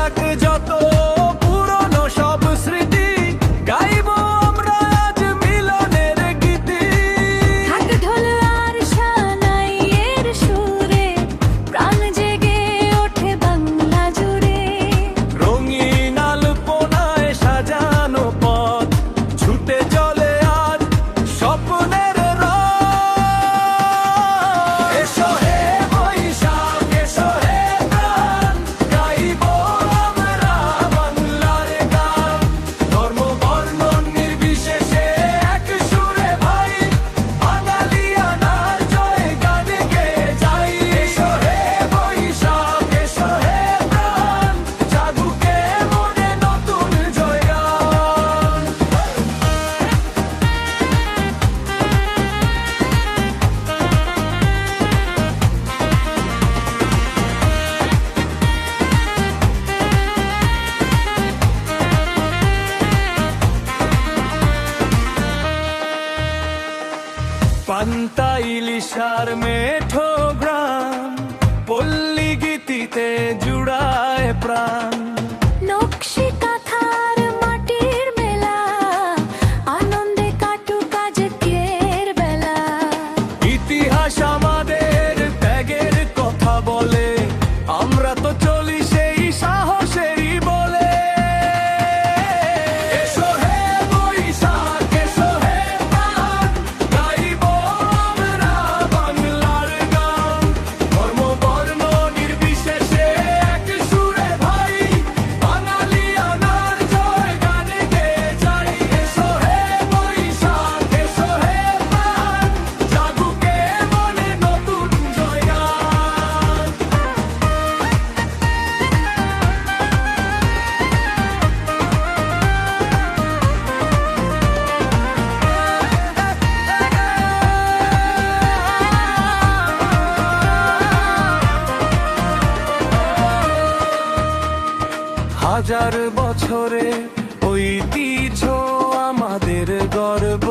যাক যত পুরনো সব স্মৃতি, গাইবো আমরা আজ মিলনের গীতি। থাক ঢোল আর সানাইয়ের সুরে, প্রাণ জেগে ওঠে বাংলা জুড়ে। রঙিন আলপনায় সাজানো পথ, ছুটে চলে আজ স্বপ্নের রথ। এসো হে বৈশাখ, এসো হে প্রাণ, গাইবো আমরা বাংলার গান। ধর্ম বর্ণ নির্বিশেষে এক সুরে ভাই, বাঙালিয়ানার জয় গান গেয়ে যাই। এসো হে বৈশাখ, এসো হে প্রাণ, জাগুকে মনে নতুন জয়গান। পান্তা ইলিশার মেঠো গ্রাম, পল্লী গীতিতে জুড়ায় প্রাণ। নকশি কাঁথার মাটির মেলা, আনন্দে কাটুক আজকের বেলা। ইতিহাস আমাদের ত্যাগের কথা বলে, আমরা তো চলি সেই সাহসেরই বলে। এসো হে বৈশাখ, এসো হে প্রাণ, গাইবো আমরা বাংলার গান। ধর্ম বর্ণ নির্বিশেষে এক সুরে ভাই, বাঙালিয়ানার জয় গান গেয়ে যাই। এসো হে বৈশাখ, এসো হে প্রাণ, জাগুকে মনে নতুন জয়গান। হাজার বছরে ঐতিহ্য আমাদের গর্ব,